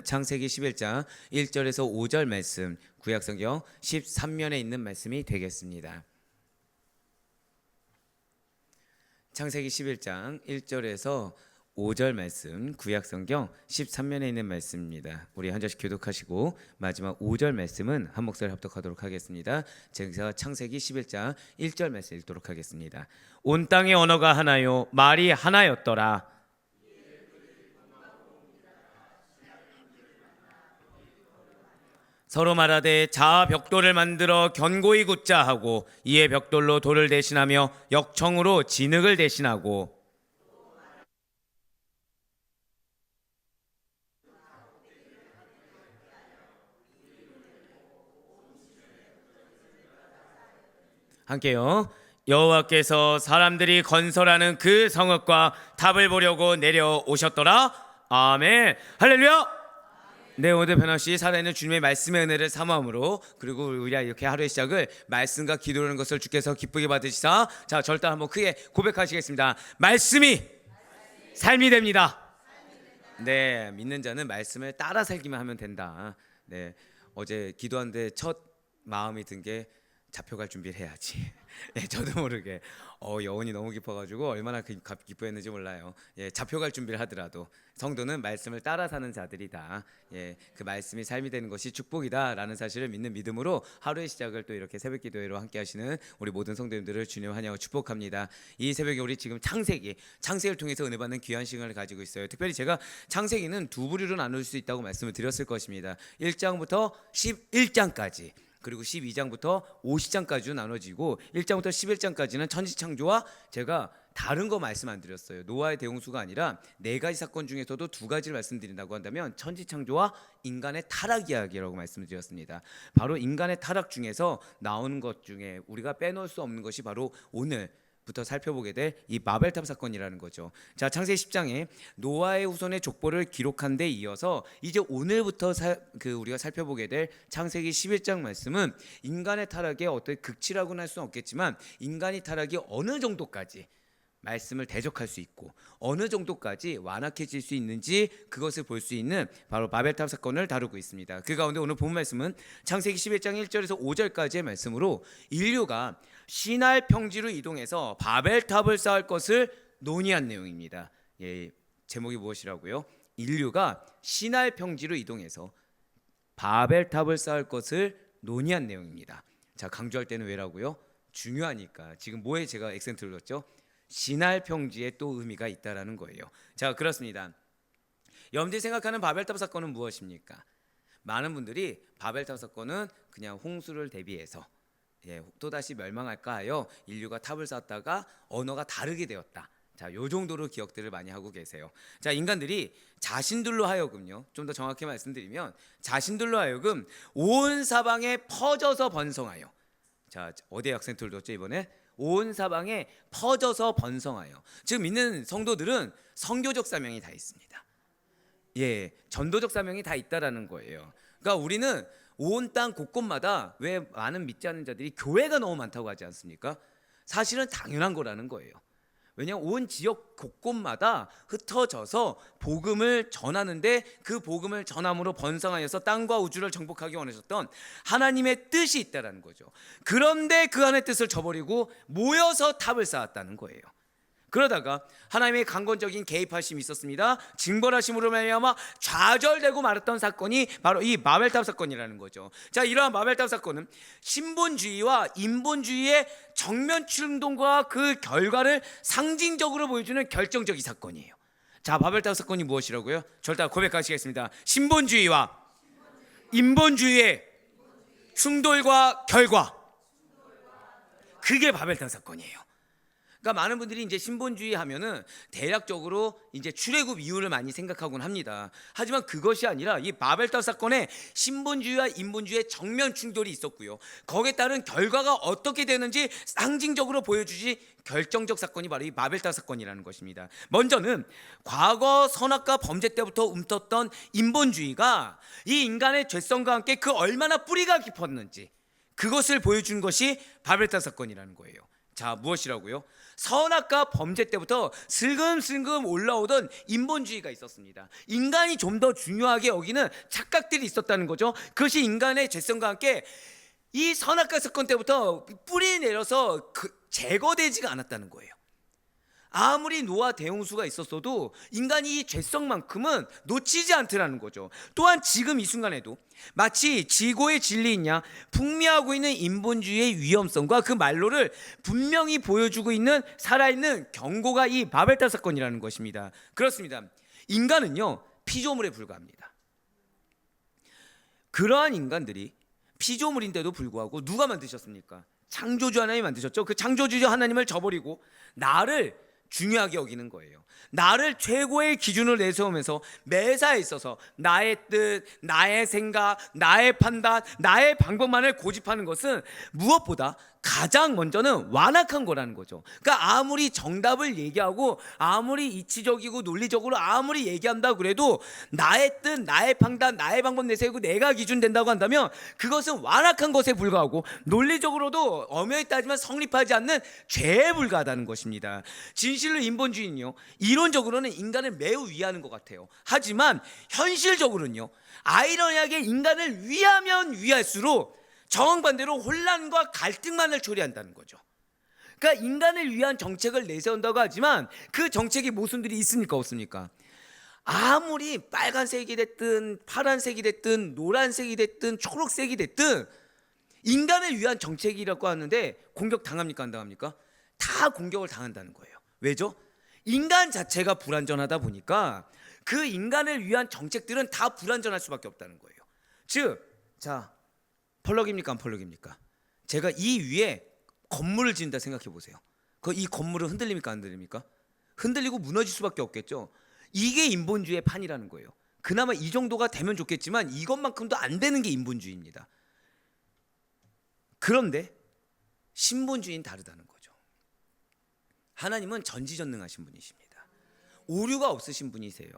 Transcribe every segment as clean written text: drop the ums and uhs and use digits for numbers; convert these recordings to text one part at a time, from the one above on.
창세기 11장 1절에서 5절 말씀, 구약성경 13면에 있는 말씀이 되겠습니다. 창세기 11장 1절에서 5절 말씀, 구약성경 13면에 있는 말씀입니다. 우리 한 절씩 교독하시고 마지막 5절 말씀은 한 목소리 합독하도록 하겠습니다. 제가 창세기 11장 1절 말씀 읽도록 하겠습니다. 온 땅의 언어가 하나요 말이 하나였더라. 서로 말하되 자 벽돌을 만들어 견고히 굳자 하고 이에 벽돌로 돌을 대신하며 역청으로 진흙을 대신하고 함께요. 여호와께서 사람들이 건설하는 그 성읍과 탑을 보려고 내려오셨더라. 아멘. 할렐루야. 네, 오늘 변함없이 살아있는 주님의 말씀의 은혜를 사모함으로, 그리고 우리가 이렇게 하루의 시작을 말씀과 기도하는 것을 주께서 기쁘게 받으시사, 자 절단 한번 크게 고백하시겠습니다. 말씀이 삶이 됩니다. 네, 믿는 자는 말씀을 따라 살기만 하면 된다. 네, 어제 기도하는데 첫 마음이 든 게 잡혀갈 준비를 해야지. 예, 저도 모르게 여운이 너무 깊어가지고 얼마나 기뻐했는지 몰라요. 예, 잡혀갈 준비를 하더라도 성도는 말씀을 따라 사는 자들이다. 예, 그 말씀이 삶이 되는 것이 축복이다라는 사실을 믿는 믿음으로 하루의 시작을 또 이렇게 새벽기도회로 함께하시는 우리 모든 성도님들을 주님 환영하고 축복합니다. 이 새벽에 우리 지금 창세기를 통해서 은혜 받는 귀한 시간을 가지고 있어요. 특별히 제가 창세기는 두 부류로 나눌 수 있다고 말씀을 드렸을 것입니다. 1장부터 11장까지. 그리고 12장부터 50장까지로 나눠지고 1장부터 11장까지는 천지창조와 제가 다른 거 말씀 안 드렸어요. 노아의 대홍수가 아니라 네 가지 사건 중에서도 두 가지를 말씀드린다고 한다면 천지창조와 인간의 타락 이야기라고 말씀드렸습니다. 바로 인간의 타락 중에서 나오는 것 중에 우리가 빼놓을 수 없는 것이 바로 오늘부터 살펴보게 될 이 바벨탑 사건이라는 거죠. 자, 창세기 10장에 노아의 후손의 족보를 기록한 데 이어서 이제 오늘부터 우리가 살펴보게 될 창세기 11장 말씀은 인간의 타락의 어떤 극치라고는 할 수는 없겠지만 인간의 타락이 어느 정도까지 말씀을 대적할 수 있고 어느 정도까지 완악해질 수 있는지 그것을 볼 수 있는 바로 바벨탑 사건을 다루고 있습니다. 그 가운데 오늘 본 말씀은 창세기 11장 1절에서 5절까지의 말씀으로 인류가 시날 평지로 이동해서 바벨탑을 쌓을 것을 논의한 내용입니다. 예, 제목이 무엇이라고요? 인류가 시날 평지로 이동해서 바벨탑을 쌓을 것을 논의한 내용입니다. 자, 강조할 때는 왜라고요? 중요하니까. 지금 뭐에 제가 액센트를 넣었죠? 시날 평지에 또 의미가 있다라는 거예요. 자, 그렇습니다. 여러분들이 생각하는 바벨탑 사건은 무엇입니까? 많은 분들이 바벨탑 사건은 그냥 홍수를 대비해서 또다시 멸망할까 하여 인류가 탑을 쌓다가 언어가 다르게 되었다. 자, 요 정도로 기억들을 많이 하고 계세요. 자, 인간들이 자신들로 하여금요, 좀 더 정확히 말씀드리면 자신들로 하여금 온 사방에 퍼져서 번성하여, 자, 어디에 악센트를 뒀죠 이번에? 온 사방에 퍼져서 번성하여. 지금 믿는 성도들은 선교적 사명이 다 있습니다. 예, 전도적 사명이 다 있다라는 거예요. 그러니까 우리는 온 땅 곳곳마다 왜 많은 믿지 않는 자들이 교회가 너무 많다고 하지 않습니까? 사실은 당연한 거라는 거예요. 왜냐하면 온 지역 곳곳마다 흩어져서 복음을 전하는데 그 복음을 전함으로 번성하여서 땅과 우주를 정복하기 원하셨던 하나님의 뜻이 있다는 거죠. 그런데 그 안의 뜻을 저버리고 모여서 탑을 쌓았다는 거예요. 그러다가 하나님의 강권적인 개입하심이 있었습니다. 징벌하심으로 말미암아 좌절되고 말았던 사건이 바로 이 바벨탑 사건이라는 거죠. 자, 이러한 바벨탑 사건은 신본주의와 인본주의의 정면 충동과 그 결과를 상징적으로 보여주는 결정적인 사건이에요. 자, 바벨탑 사건이 무엇이라고요? 절대 고백하시겠습니다. 신본주의와 인본주의의 충돌과 결과, 그게 바벨탑 사건이에요. 그러니까 많은 분들이 이제 신본주의 하면은 대략적으로 이제 출애굽 이후를 많이 생각하곤 합니다. 하지만 그것이 아니라 이 바벨탑 사건에 신본주의와 인본주의의 정면 충돌이 있었고요. 거기에 따른 결과가 어떻게 되는지 상징적으로 보여주지 결정적 사건이 바로 이 바벨탑 사건이라는 것입니다. 먼저는 과거 선악과 범죄 때부터 움텄던 인본주의가 이 인간의 죄성과 함께 그 얼마나 뿌리가 깊었는지 그것을 보여준 것이 바벨탑 사건이라는 거예요. 자, 무엇이라고요? 선악과 범죄 때부터 슬금슬금 올라오던 인본주의가 있었습니다. 인간이 좀 더 중요하게 여기는 착각들이 있었다는 거죠. 그것이 인간의 죄성과 함께 이 선악과 사건 때부터 뿌리 내려서 제거되지가 않았다는 거예요. 아무리 노아 대홍수가 있었어도 인간이 이 죄성만큼은 놓치지 않더라는 거죠. 또한 지금 이 순간에도 마치 지고의 진리이냐 풍미하고 있는 인본주의의 위험성과 그 말로를 분명히 보여주고 있는 살아있는 경고가 이 바벨탑 사건이라는 것입니다. 그렇습니다. 인간은요 피조물에 불과합니다. 그러한 인간들이 피조물인데도 불구하고 누가 만드셨습니까? 창조주 하나님이 만드셨죠. 그 창조주 하나님을 저버리고 나를 중요하게 여기는 거예요. 나를 최고의 기준으로 내세우면서 매사에 있어서 나의 뜻, 나의 생각, 나의 판단, 나의 방법만을 고집하는 것은 무엇보다 가장 먼저는 완악한 거라는 거죠. 그러니까 아무리 정답을 얘기하고 아무리 이치적이고 논리적으로 아무리 얘기한다 그래도 나의 뜻, 나의 판단, 나의 방법 내세우고 내가 기준 된다고 한다면 그것은 완악한 것에 불과하고 논리적으로도 엄연히 따지면 성립하지 않는 죄에 불과하다는 것입니다. 진실로 인본주의는요 이론적으로는 인간을 매우 위하는 것 같아요. 하지만 현실적으로는요 아이러니하게 인간을 위하면 위할수록 정반대로 혼란과 갈등만을 초래한다는 거죠. 그러니까 인간을 위한 정책을 내세운다고 하지만 그 정책의 모순들이 있습니까 없습니까? 아무리 빨간색이 됐든 파란색이 됐든 노란색이 됐든 초록색이 됐든 인간을 위한 정책이라고 하는데 공격 당합니까 안 당합니까? 다 공격을 당한다는 거예요. 왜죠? 인간 자체가 불완전하다 보니까 그 인간을 위한 정책들은 다 불완전할 수밖에 없다는 거예요. 즉, 자 펄럭입니까 안 펄럭입니까? 제가 이 위에 건물을 지은다 생각해 보세요. 이 건물은 흔들립니까 안 흔들립니까? 흔들리고 무너질 수밖에 없겠죠. 이게 인본주의의 판이라는 거예요. 그나마 이 정도가 되면 좋겠지만 이것만큼도 안 되는 게 인본주의입니다. 그런데 신본주의는 다르다는 거죠. 하나님은 전지전능하신 분이십니다. 오류가 없으신 분이세요.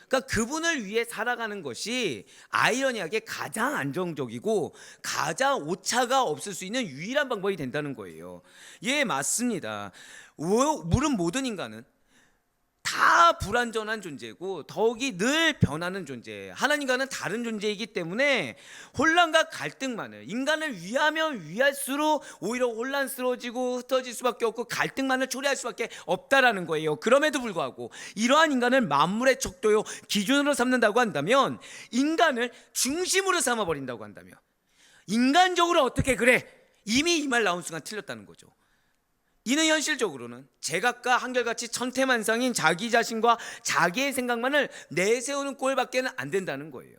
그러니까 그분을 위해 살아가는 것이 아이러니하게 가장 안정적이고 가장 오차가 없을 수 있는 유일한 방법이 된다는 거예요. 예, 맞습니다. 물은 모든 인간은 다 불완전한 존재고 더욱이 늘 변하는 존재, 하나님과는 다른 존재이기 때문에 혼란과 갈등만을 인간을 위하면 위할수록 오히려 혼란스러워지고 흩어질 수밖에 없고 갈등만을 초래할 수밖에 없다라는 거예요. 그럼에도 불구하고 이러한 인간을 만물의 척도요 기준으로 삼는다고 한다면, 인간을 중심으로 삼아버린다고 한다면 인간적으로 어떻게 그래? 이미 이 말 나온 순간 틀렸다는 거죠. 이는 현실적으로는 제각과 한결같이 천태만상인 자기 자신과 자기의 생각만을 내세우는 꼴밖에 안 된다는 거예요.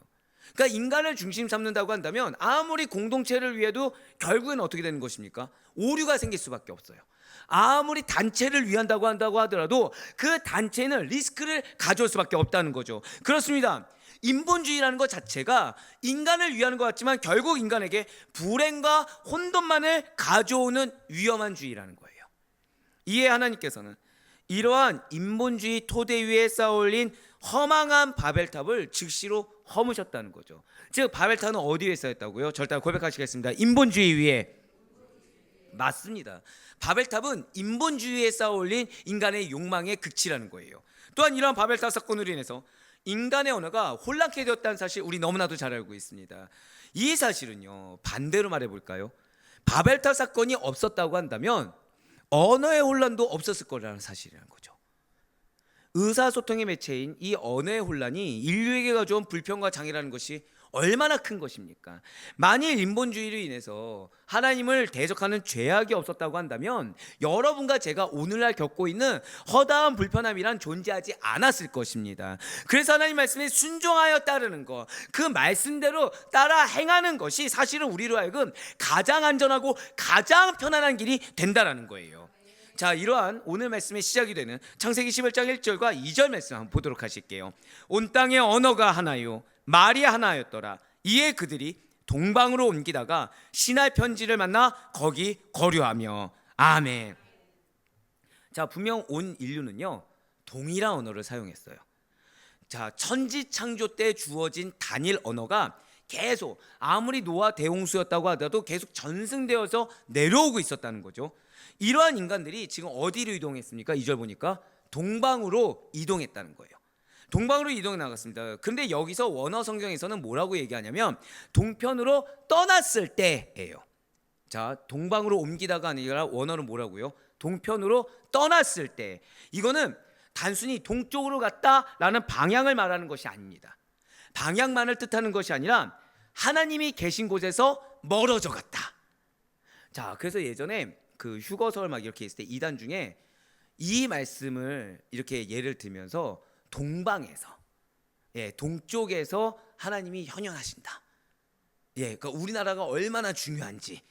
그러니까 인간을 중심 삼는다고 한다면 아무리 공동체를 위해도 결국엔 어떻게 되는 것입니까? 오류가 생길 수밖에 없어요. 아무리 단체를 위한다고 한다고 하더라도 그 단체는 리스크를 가져올 수밖에 없다는 거죠. 그렇습니다. 인본주의라는 것 자체가 인간을 위하는 것 같지만 결국 인간에게 불행과 혼돈만을 가져오는 위험한 주의라는 거예요. 이에 하나님께서는 이러한 인본주의 토대 위에 쌓아올린 허망한 바벨탑을 즉시로 허무셨다는 거죠. 즉 바벨탑은 어디 위에 쌓였다고요? 절대 고백하시겠습니다. 인본주의 위에. 맞습니다. 바벨탑은 인본주의에 쌓아올린 인간의 욕망의 극치라는 거예요. 또한 이러한 바벨탑 사건으로 인해서 인간의 언어가 혼란케 되었다는 사실 우리 너무나도 잘 알고 있습니다. 이 사실은요 반대로 말해볼까요? 바벨탑 사건이 없었다고 한다면 언어의 혼란도 없었을 거라는 사실이라는 거죠. 의사소통의 매체인 이 언어의 혼란이 인류에게 가져온 불평과 장애라는 것이 얼마나 큰 것입니까? 만일 인본주의로 인해서 하나님을 대적하는 죄악이 없었다고 한다면 여러분과 제가 오늘날 겪고 있는 허다한 불편함이란 존재하지 않았을 것입니다. 그래서 하나님 말씀에 순종하여 따르는 것, 그 말씀대로 따라 행하는 것이 사실은 우리로 하여금 가장 안전하고 가장 편안한 길이 된다는 거예요. 자, 이러한 오늘 말씀의 시작이 되는 창세기 11장 1절과 2절 말씀 한번 보도록 하실게요. 온 땅의 언어가 하나요 말이 하나였더라. 이에 그들이 동방으로 옮기다가 시날 편지를 만나 거기 거류하며. 아멘. 자, 분명 온 인류는요 동일한 언어를 사용했어요. 자, 천지 창조 때 주어진 단일 언어가 계속 아무리 노아 대홍수였다고 하더라도 계속 전승되어서 내려오고 있었다는 거죠. 이러한 인간들이 지금 어디로 이동했습니까? 2절 보니까 동방으로 이동했다는 거예요. 동방으로 이동해 나갔습니다. 근데 여기서 원어 성경에서는 뭐라고 얘기하냐면 동편으로 떠났을 때예요. 자, 동방으로 옮기다가 아니라 원어는 뭐라고요? 동편으로 떠났을 때. 이거는 단순히 동쪽으로 갔다라는 방향을 말하는 것이 아닙니다. 방향만을 뜻하는 것이 아니라 하나님이 계신 곳에서 멀어져 갔다. 자, 그래서 예전에 그 휴거설 막 이렇게 있을 때 2단 중에 이 말씀을 이렇게 예를 들면서 동방에서, 동쪽에서 하나님이 현현하신다. 그러니까 우리나라가 얼마나 중요한지,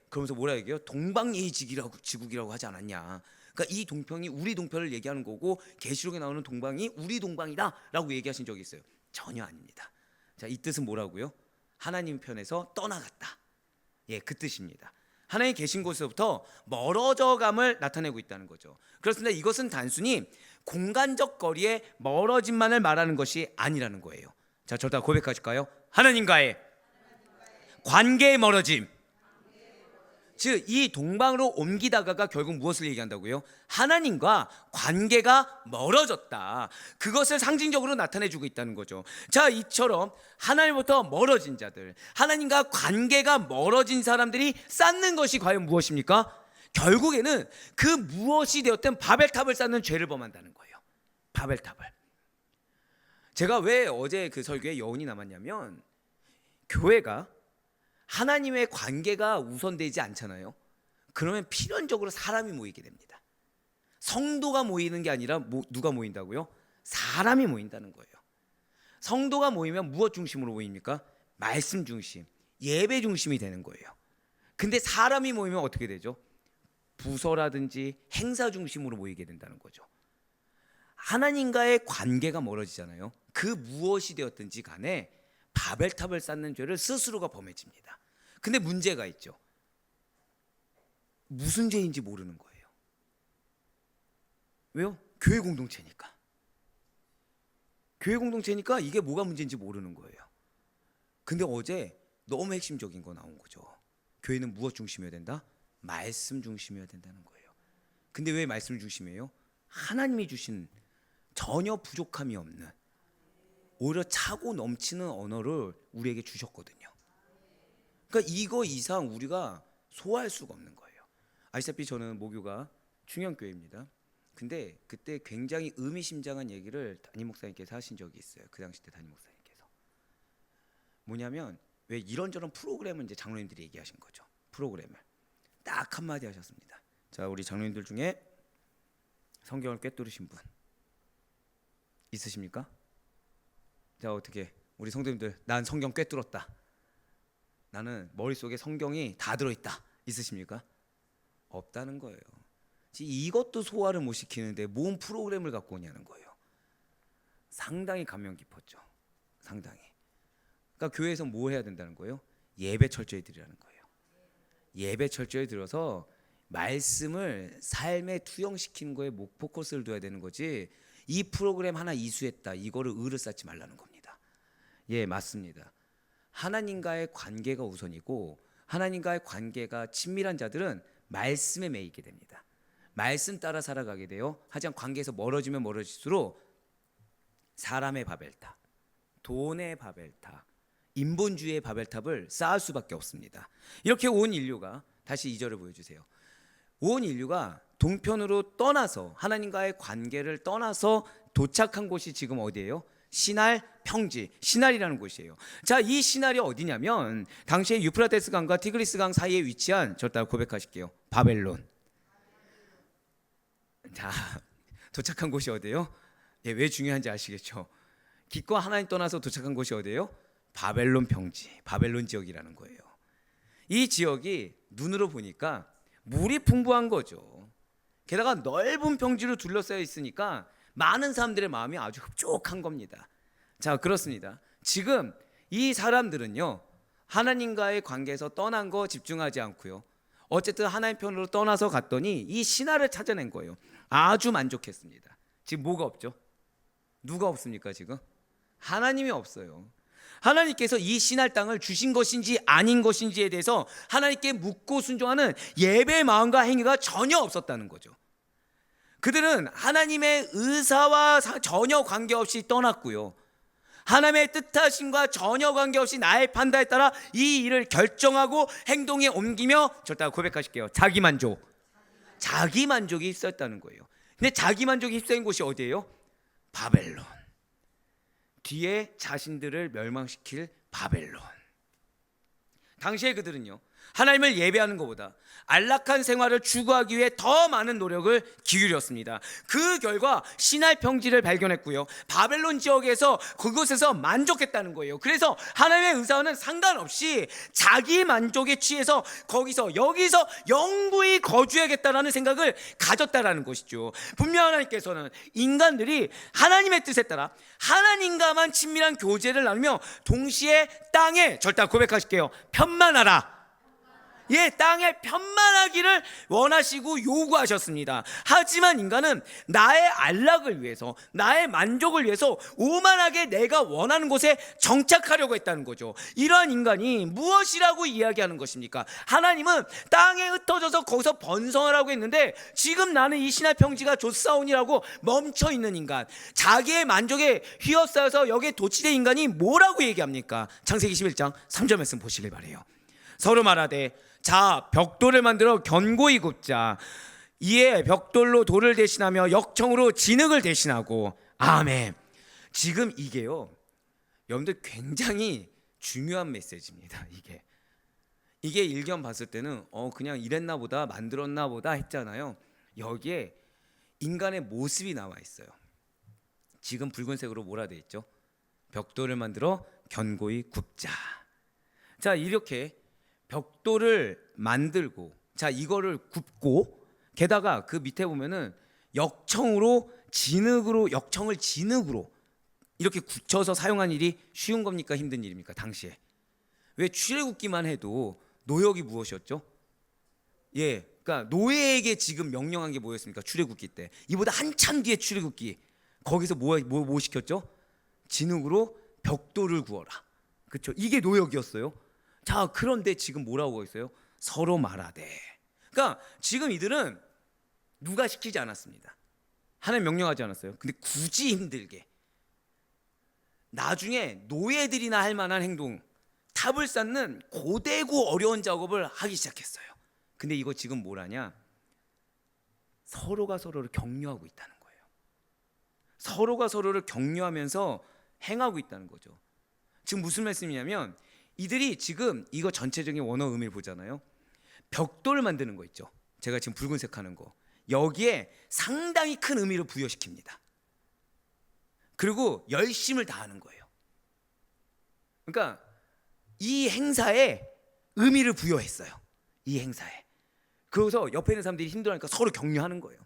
그러면서 뭐라 얘기해요? 동방예의지국이라고 지국이라고 하지 않았냐. 그러니까 이 동편이 우리 동편을 얘기하는 거고 계시록에 나오는 동방이 우리 동방이다라고 얘기하신 적이 있어요. 전혀 아닙니다. 자, 이 뜻은 뭐라고요? 하나님 편에서 떠나갔다. 그 뜻입니다. 하나님 계신 곳에서부터 멀어져감을 나타내고 있다는 거죠. 그렇습니다. 이것은 단순히 공간적 거리의 멀어짐만을 말하는 것이 아니라는 거예요. 자, 저다 고백하실까요? 하나님과의 관계의 멀어짐. 즉, 이 동방으로 옮기다가가 결국 무엇을 얘기한다고요? 하나님과 관계가 멀어졌다. 그것을 상징적으로 나타내주고 있다는 거죠. 자, 이처럼 하나님부터 멀어진 자들, 하나님과 관계가 멀어진 사람들이 쌓는 것이 과연 무엇입니까? 결국에는 그 무엇이 되었든 바벨탑을 쌓는 죄를 범한다는 거예요. 바벨탑을. 제가 왜 어제 그 설교에 여운이 남았냐면, 교회가 하나님의 관계가 우선되지 않잖아요. 그러면 필연적으로 사람이 모이게 됩니다. 성도가 모이는 게 아니라 누가 모인다고요? 사람이 모인다는 거예요. 성도가 모이면 무엇 중심으로 모입니까? 말씀 중심, 예배 중심이 되는 거예요. 근데 사람이 모이면 어떻게 되죠? 부서라든지 행사 중심으로 모이게 된다는 거죠. 하나님과의 관계가 멀어지잖아요. 그 무엇이 되었든지 간에 바벨탑을 쌓는 죄를 스스로가 범해집니다. 근데 문제가 있죠. 무슨 죄인지 모르는 거예요. 왜요? 교회 공동체니까. 교회 공동체니까 이게 뭐가 문제인지 모르는 거예요. 근데 어제 너무 핵심적인 거 나온 거죠. 교회는 무엇 중심이어야 된다? 말씀 중심이어야 된다는 거예요. 근데 왜 말씀 중심이에요? 하나님이 주신 전혀 부족함이 없는, 오히려 차고 넘치는 언어를 우리에게 주셨거든요. 그러니까 이거 이상 우리가 소화할 수가 없는 거예요. 아시다시피 저는 모교가 충영교회입니다. 근데 그때 굉장히 의미심장한 얘기를 담임 목사님께서 하신 적이 있어요. 그 당시 때 담임 목사님께서 뭐냐면, 왜 이런저런 프로그램을 이제 장로님들이 얘기하신 거죠. 프로그램을 딱 한마디 하셨습니다. 자, 우리 장로님들 중에 성경을 꿰뚫으신 분 있으십니까? 자, 어떻게 우리 성도님들, 난 성경 꿰뚫었다, 나는 머릿속에 성경이 다 들어있다, 있으십니까? 없다는 거예요. 이것도 소화를 못 시키는데 뭔 프로그램을 갖고 오냐는 거예요. 상당히 감명 깊었죠. 상당히. 그러니까 교회에서 뭐 해야 된다는 거예요? 예배 철저히 드리라는 거예요. 예배 철저히 들어서 말씀을 삶에 투영시키는 거에 포커스를 둬야 되는 거지, 이 프로그램 하나 이수했다, 이거를 의를 쌓지 말라는 겁니다. 맞습니다. 하나님과의 관계가 우선이고, 하나님과의 관계가 친밀한 자들은 말씀에 매이게 됩니다. 말씀 따라 살아가게 돼요. 하지만 관계에서 멀어지면 멀어질수록 사람의 바벨탑, 돈의 바벨탑, 인본주의의 바벨탑을 쌓을 수밖에 없습니다. 이렇게 온 인류가, 다시 2절을 보여주세요. 온 인류가 동편으로 떠나서, 하나님과의 관계를 떠나서 도착한 곳이 지금 어디예요? 시날 평지, 시날이라는 곳이에요. 자, 이 시날이 어디냐면 당시에 유프라테스 강과 티그리스 강 사이에 위치한, 저 따라 고백하실게요, 바벨론. 자, 도착한 곳이 어디예요? 왜 중요한지 아시겠죠? 기껏 하나님 떠나서 도착한 곳이 어디예요? 바벨론 평지, 바벨론 지역이라는 거예요. 이 지역이 눈으로 보니까 물이 풍부한 거죠. 게다가 넓은 평지로 둘러싸여 있으니까 많은 사람들의 마음이 아주 흡족한 겁니다. 자, 그렇습니다. 지금 이 사람들은요, 하나님과의 관계에서 떠난 거 집중하지 않고요, 어쨌든 하나님 편으로 떠나서 갔더니 이 신화를 찾아낸 거예요. 아주 만족했습니다. 지금 뭐가 없죠? 누가 없습니까? 지금 하나님이 없어요. 하나님께서 이 시날 땅을 주신 것인지 아닌 것인지에 대해서 하나님께 묻고 순종하는 예배의 마음과 행위가 전혀 없었다는 거죠. 그들은 하나님의 의사와 전혀 관계없이 떠났고요, 하나님의 뜻하심과 전혀 관계없이 나의 판단에 따라 이 일을 결정하고 행동에 옮기며, 절대 고백하실게요, 자기 만족이 있었다는 거예요. 근데 자기 만족이 휩싸인 곳이 어디예요? 바벨론. 뒤에 자신들을 멸망시킬 바벨론. 당시에 그들은요, 하나님을 예배하는 것보다 안락한 생활을 추구하기 위해 더 많은 노력을 기울였습니다. 그 결과 시날 평지를 발견했고요, 바벨론 지역에서 그곳에서 만족했다는 거예요. 그래서 하나님의 의사와는 상관없이 자기 만족에 취해서 거기서 여기서 영구히 거주해야겠다라는 생각을 가졌다라는 것이죠. 분명 하나님께서는 인간들이 하나님의 뜻에 따라 하나님과만 친밀한 교제를 나누며 동시에 땅에, 절대 고백하실게요, 편만하라, 예, 땅에 편만하기를 원하시고 요구하셨습니다. 하지만 인간은 나의 안락을 위해서, 나의 만족을 위해서 오만하게 내가 원하는 곳에 정착하려고 했다는 거죠. 이러한 인간이 무엇이라고 이야기하는 것입니까? 하나님은 땅에 흩어져서 거기서 번성하라고 했는데 지금 나는 이 시날 평지가 좋사오니라고 멈춰있는 인간, 자기의 만족에 휘어싸여서 여기에 도취된 인간이 뭐라고 얘기합니까? 창세기 21장 3절 말씀 보시길 바라요. 서로 말하되 자 벽돌을 만들어 견고히 굽자. 이에 벽돌로 돌을 대신하며 역청으로 진흙을 대신하고. 아멘. 지금 이게요, 여러분들 굉장히 중요한 메시지입니다. 이게 일견 봤을 때는 그냥 이랬나 보다, 만들었나 보다 했잖아요. 여기에 인간의 모습이 나와 있어요. 지금 붉은색으로 뭐라 되어 있죠? 벽돌을 만들어 견고히 굽자. 자, 이렇게 벽돌을 만들고, 자 이거를 굽고, 게다가 그 밑에 보면은 역청을 진흙으로 이렇게 굳혀서 사용한 일이 쉬운 겁니까, 힘든 일입니까? 당시에 왜 출애굽기만 해도 노역이 무엇이었죠? 예, 그러니까 노예에게 지금 명령한 게 뭐였습니까? 출애굽기 때. 이보다 한참 뒤에 출애굽기, 거기서 뭐 시켰죠? 진흙으로 벽돌을 구워라. 그렇죠? 이게 노역이었어요. 자, 그런데 지금 뭐라고 하고 있어요? 서로 말하되. 그러니까 지금 이들은 누가 시키지 않았습니다. 하나님 명령하지 않았어요. 근데 굳이 힘들게 나중에 노예들이나 할 만한 행동, 탑을 쌓는 고되고 어려운 작업을 하기 시작했어요. 근데 이거 지금 뭐라냐? 서로가 서로를 격려하고 있다는 거예요. 서로가 서로를 격려하면서 행하고 있다는 거죠. 지금 무슨 말씀이냐면, 이들이 지금 이거 전체적인 원어 의미를 보잖아요. 벽돌을 만드는 거 있죠, 제가 지금 붉은색 하는 거, 여기에 상당히 큰 의미를 부여시킵니다. 그리고 열심을 다하는 거예요. 그러니까 이 행사에 의미를 부여했어요. 이 행사에. 그래서 옆에 있는 사람들이 힘들어하니까 서로 격려하는 거예요.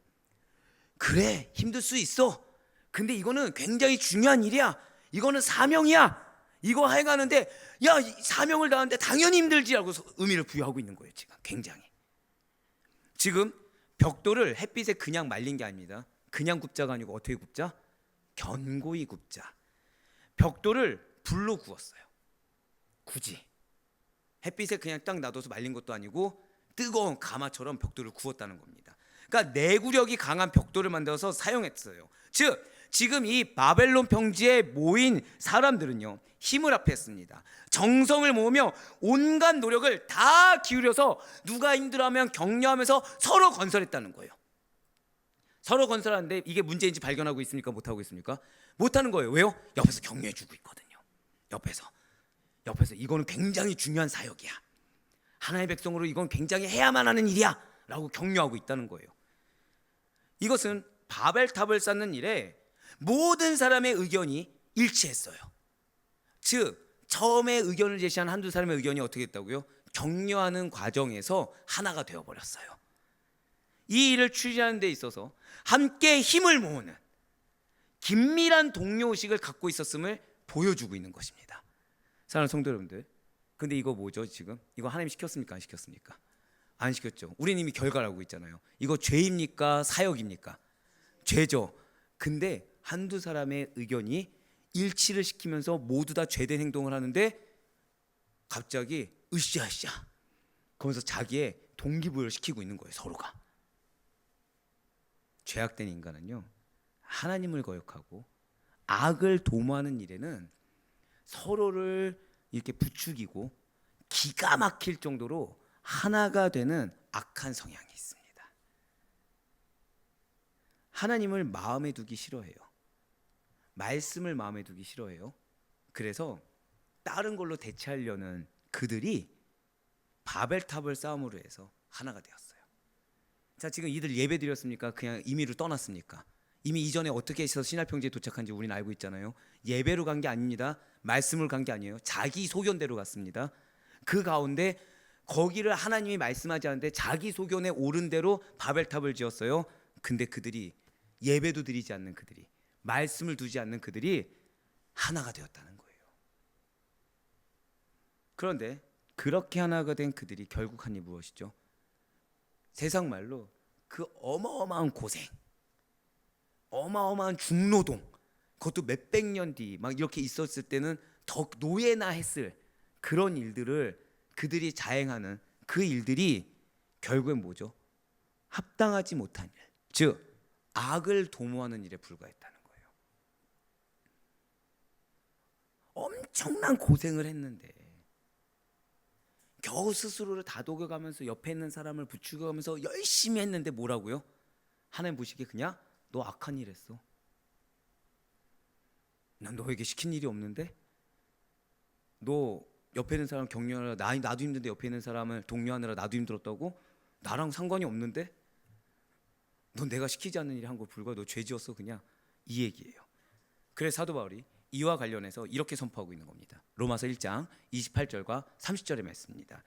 그래, 힘들 수 있어. 근데 이거는 굉장히 중요한 일이야. 이거는 사명이야. 이거 해가는데, 야, 사명을 다하는데 당연히 힘들지라고 의미를 부여하고 있는 거예요. 굉장히. 지금 벽돌을 햇빛에 그냥 말린 게 아닙니다. 그냥 굽자가 아니고 어떻게 굽자? 견고히 굽자. 벽돌을 불로 구웠어요. 굳이 햇빛에 그냥 딱 놔둬서 말린 것도 아니고 뜨거운 가마처럼 벽돌을 구웠다는 겁니다. 그러니까 내구력이 강한 벽돌을 만들어서 사용했어요. 즉 지금 이 바벨론 평지에 모인 사람들은요, 힘을 합했습니다. 정성을 모으며 온갖 노력을 다 기울여서 누가 힘들어하면 격려하면서 서로 건설했다는 거예요. 서로 건설하는데 이게 문제인지 발견하고 있습니까? 못하고 있습니까? 못하는 거예요. 왜요? 옆에서 격려해주고 있거든요. 옆에서 이거는 굉장히 중요한 사역이야, 하나님의 백성으로 이건 굉장히 해야만 하는 일이야 라고 격려하고 있다는 거예요. 이것은 바벨탑을 쌓는 일에 모든 사람의 의견이 일치했어요. 즉 처음에 의견을 제시한 한두 사람의 의견이 어떻게 됐다고요? 격려하는 과정에서 하나가 되어버렸어요. 이 일을 추진하는 데 있어서 함께 힘을 모으는 긴밀한 동료의식을 갖고 있었음을 보여주고 있는 것입니다. 사랑하는 성도 여러분들, 근데 이거 뭐죠? 지금 이거 하나님 시켰습니까? 안 시켰습니까? 안 시켰죠. 우리는 이미 결과라고 있잖아요. 이거 죄입니까? 사역입니까? 죄죠. 근데 한두 사람의 의견이 일치를 시키면서 모두 다 죄된 행동을 하는데 갑자기 으쌰으쌰 그러면서 자기의 동기부여를 시키고 있는 거예요. 서로가. 죄악된 인간은요, 하나님을 거역하고 악을 도모하는 일에는 서로를 이렇게 부추기고 기가 막힐 정도로 하나가 되는 악한 성향이 있습니다. 하나님을 마음에 두기 싫어해요. 말씀을 마음에 두기 싫어해요. 그래서 다른 걸로 대체하려는 그들이 바벨탑을 쌓음으로 해서 하나가 되었어요. 자, 지금 이들 예배 드렸습니까? 그냥 임의로 떠났습니까? 이미 이전에 어떻게 해서 신할평지에 도착한지 우리는 알고 있잖아요. 예배로 간 게 아닙니다. 말씀을 간 게 아니에요. 자기 소견대로 갔습니다. 그 가운데 거기를 하나님이 말씀하지 않는데 자기 소견에 옳은 대로 바벨탑을 지었어요. 근데 그들이 예배도 드리지 않는 그들이, 말씀을 두지 않는 그들이 하나가 되었다는 거예요. 그런데 그렇게 하나가 된 그들이 결국 한 일이 무엇이죠? 세상 말로 그 어마어마한 고생, 어마어마한 중노동, 그것도 몇백 년 뒤 막 이렇게 있었을 때는 더 노예나 했을 그런 일들을 그들이 자행하는 그 일들이 결국엔 뭐죠? 합당하지 못한 일, 즉 악을 도모하는 일에 불과했다는 거예요. 엄청난 고생을 했는데 겨우 스스로를 다독여가면서 옆에 있는 사람을 부추겨가면서 열심히 했는데 뭐라고요? 하나님 보시기에 그냥 너 악한 일 했어. 난 너에게 시킨 일이 없는데? 너 옆에 있는 사람 격려하느라 나도 힘든데 옆에 있는 사람을 독려하느라 나도 힘들었다고? 나랑 상관이 없는데? 넌 내가 시키지 않는 일을 한 거 불과 너 죄 지었어 그냥, 이 얘기예요. 그래서 사도 바울이 이와 관련해서 이렇게 선포하고 있는 겁니다. 로마서 1장 28절과 30절의 말씀입니다.